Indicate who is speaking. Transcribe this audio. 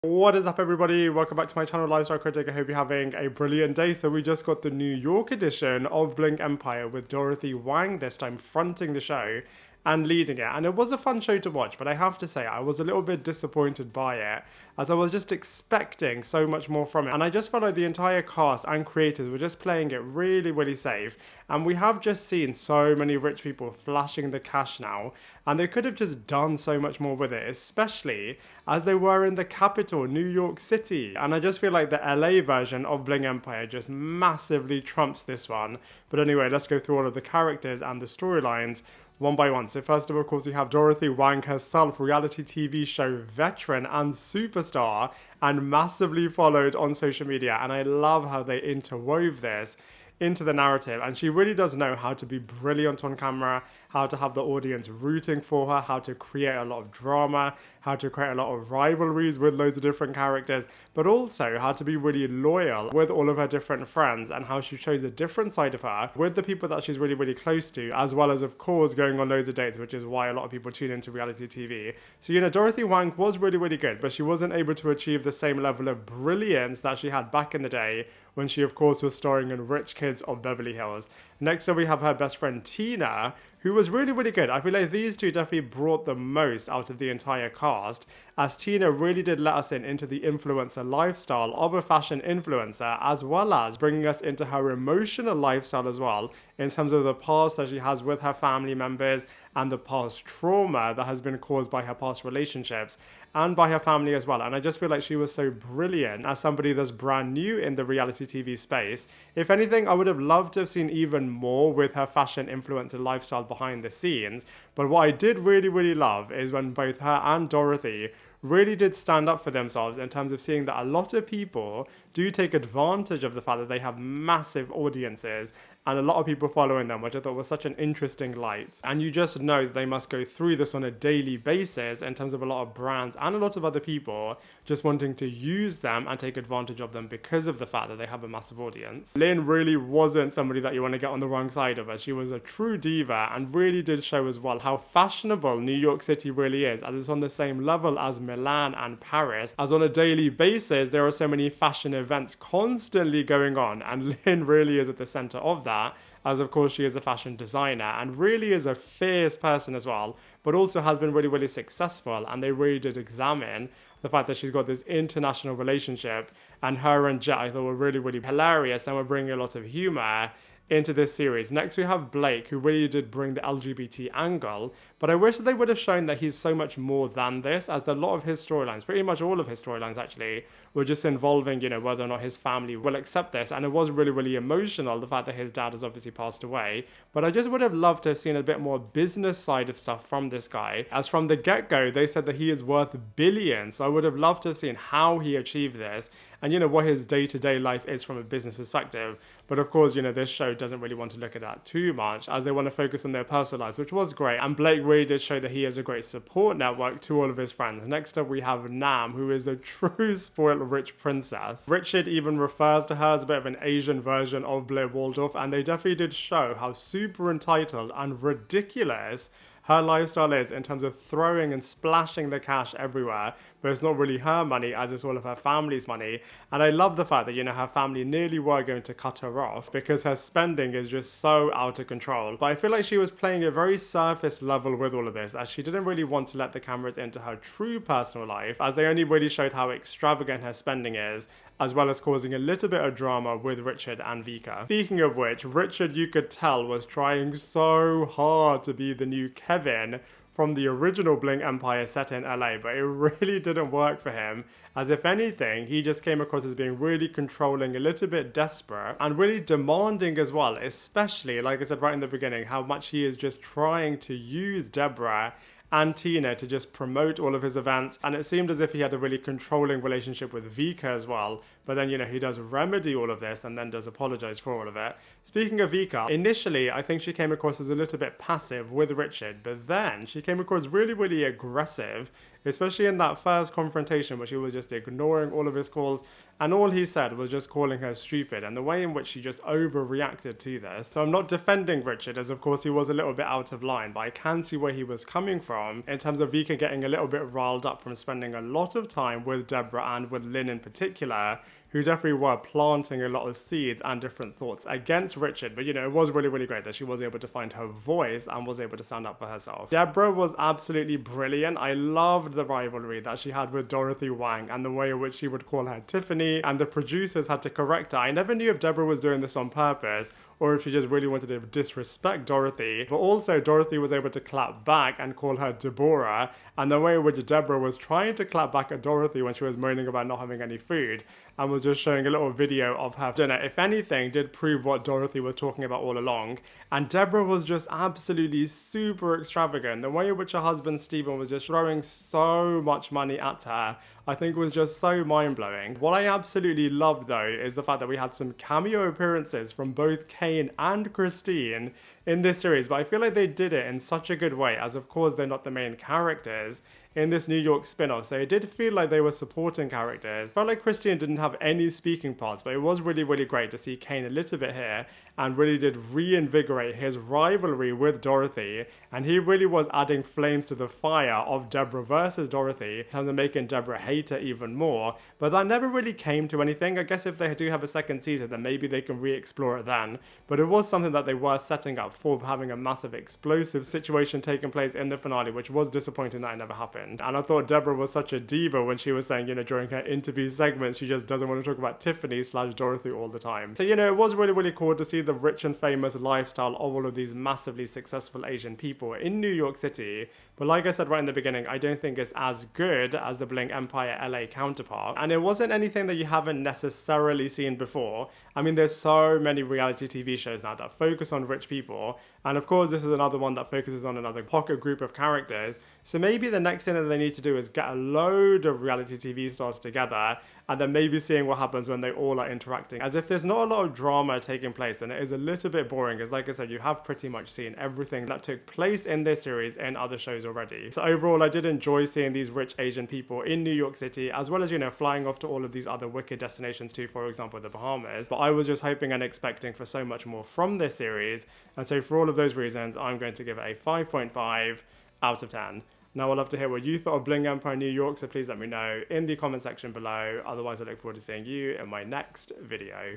Speaker 1: What is up, everybody? Welcome back to my channel, Lifestyle Critic. I hope you're having a brilliant day. So we just got the New York edition of Bling Empire with Dorothy Wang this time fronting the show and leading it, and it was a fun show to watch, but I have to say I was a little bit disappointed by it, as I was just expecting so much more from it, and I just felt like the entire cast and creators were just playing it really safe. And we have just seen so many rich people flashing the cash now, and they could have just done so much more with it, especially as they were in the capital, New York City. And I just feel like the LA version of Bling Empire just massively trumps this one. But anyway, let's go through all of the characters and the storylines one by one. So first of course, we have Dorothy Wang herself, reality TV show veteran and superstar, and massively followed on social media. And I love how they interwove this into the narrative, and she really does know how to be brilliant on camera, how to have the audience rooting for her, how to create a lot of drama, how to create a lot of rivalries with loads of different characters, but also how to be really loyal with all of her different friends, and how she shows a different side of her with the people that she's really close to, as well as of course going on loads of dates, which is why a lot of people tune into reality TV. So Dorothy Wang was really good, but she wasn't able to achieve the same level of brilliance that she had back in the day when she of course was starring in Rich Kids of Beverly Hills. Next up we have her best friend Tina, who was really good. I feel like these two definitely brought the most out of the entire cast, as Tina really did let us into the influencer lifestyle of a fashion influencer, as well as bringing us into her emotional lifestyle as well, in terms of the past that she has with her family members and the past trauma that has been caused by her past relationships and by her family as well. And I just feel like she was so brilliant as somebody that's brand new in the reality TV space. If anything, I would have loved to have seen even more with her fashion influencer lifestyle behind the scenes. But what I did really love is when both her and Dorothy really did stand up for themselves, in terms of seeing that a lot of people do take advantage of the fact that they have massive audiences and a lot of people following them, which I thought was such an interesting light. And you just know that they must go through this on a daily basis, in terms of a lot of brands and a lot of other people just wanting to use them and take advantage of them because of the fact that they have a massive audience. Lynn really wasn't somebody that you want to get on the wrong side of, as she was a true diva and really did show as well how fashionable New York City really is, as it's on the same level as Milan and Paris, as on a daily basis there are so many fashion events constantly going on, and Lynn really is at the center of that, as of course she is a fashion designer and really is a fierce person as well, but also has been really successful. And they really did examine the fact that she's got this international relationship, and her and Jet I thought were really hilarious and were bringing a lot of humor into this series. Next we have Blake, who really did bring the LGBT angle, but I wish that they would have shown that he's so much more than this, as a lot of his storylines, pretty much all of his storylines actually, were just involving, whether or not his family will accept this. And it was really emotional, the fact that his dad has obviously passed away, but I just would have loved to have seen a bit more business side of stuff from this guy, as from the get-go they said that he is worth billions. So I would have loved to have seen how he achieved this, and what his day-to-day life is from a business perspective. But of course, this show doesn't really want to look at that too much, as they want to focus on their personal lives, which was great. And Blake really did show that he has a great support network to all of his friends. Next up, we have Nam, who is a true spoiled rich princess. Richard even refers to her as a bit of an Asian version of Blair Waldorf, and they definitely did show how super entitled and ridiculous her lifestyle is, in terms of throwing and splashing the cash everywhere, but it's not really her money, as it's all of her family's money. And I love the fact that, her family nearly were going to cut her off because her spending is just so out of control. But I feel like she was playing a very surface level with all of this, as she didn't really want to let the cameras into her true personal life, as they only really showed how extravagant her spending is, as well as causing a little bit of drama with Richard and Vika. Speaking of which, Richard, you could tell, was trying so hard to be the new Kevin from the original Bling Empire set in LA, but it really didn't work for him, as if anything, he just came across as being really controlling, a little bit desperate, and really demanding as well, especially, like I said right in the beginning, how much he is just trying to use Deborah and Tina to just promote all of his events. And it seemed as if he had a really controlling relationship with Vika as well, but then he does remedy all of this and then does apologize for all of it. Speaking of Vika, initially I think she came across as a little bit passive with Richard, but then she came across really aggressive especially in that first confrontation where she was just ignoring all of his calls, and all he said was just calling her stupid, and the way in which she just overreacted to this. So I'm not defending Richard, as of course he was a little bit out of line, but I can see where he was coming from in terms of Vika getting a little bit riled up from spending a lot of time with Deborah and with Lynn in particular, who definitely were planting a lot of seeds and different thoughts against Richard. But, you know, it was really, really great that she was able to find her voice and was able to stand up for herself. Deborah was absolutely brilliant. I loved the rivalry that she had with Dorothy Wang and the way in which she would call her Tiffany, and the producers had to correct her. I never knew if Deborah was doing this on purpose or if she just really wanted to disrespect Dorothy. But also, Dorothy was able to clap back and call her Deborah, and the way in which Deborah was trying to clap back at Dorothy when she was moaning about not having any food, and was just showing a little video of her dinner, if anything, did prove what Dorothy was talking about all along. And Deborah was just absolutely super extravagant. The way in which her husband Stephen was just throwing so much money at her, I think was just so mind-blowing. What I absolutely loved though is the fact that we had some cameo appearances from both Kane and Christine in this series, but I feel like they did it in such a good way, as of course they're not the main characters in this New York spin-off, so it did feel like they were supporting characters. Felt like Christine didn't have any speaking parts, but it was really, really great to see Kane a little bit here, and really did reinvigorate his rivalry with Dorothy, and he really was adding flames to the fire of Deborah versus Dorothy in terms of making Deborah hate her even more. But that never really came to anything. I guess if they do have a second season, then maybe they can re-explore it then. But it was something that they were setting up for having a massive explosive situation taking place in the finale, which was disappointing that it never happened. And I thought Deborah was such a diva when she was saying, you know, during her interview segments, she just doesn't want to talk about Tiffany/Dorothy all the time. So, you know, it was really, really cool to see the rich and famous lifestyle of all of these massively successful Asian people in New York City. But like I said right in the beginning, I don't think it's as good as the Bling Empire LA counterpart. And it wasn't anything that you haven't necessarily seen before. I mean, there's so many reality TV shows now that focus on rich people. And of course, this is another one that focuses on another pocket group of characters. So maybe the next thing that they need to do is get a load of reality TV stars together, and then maybe seeing what happens when they all are interacting. As if there's not a lot of drama taking place, and it is a little bit boring, because like I said, you have pretty much seen everything that took place in this series in other shows already. So overall, I did enjoy seeing these rich Asian people in New York City, as well as, you know, flying off to all of these other wicked destinations too, for example, the Bahamas. But I was just hoping and expecting for so much more from this series, and so for all of those reasons, I'm going to give it a 5.5 out of 10. Now, I'd love to hear what you thought of Bling Empire New York, so please let me know in the comment section below. Otherwise, I look forward to seeing you in my next video.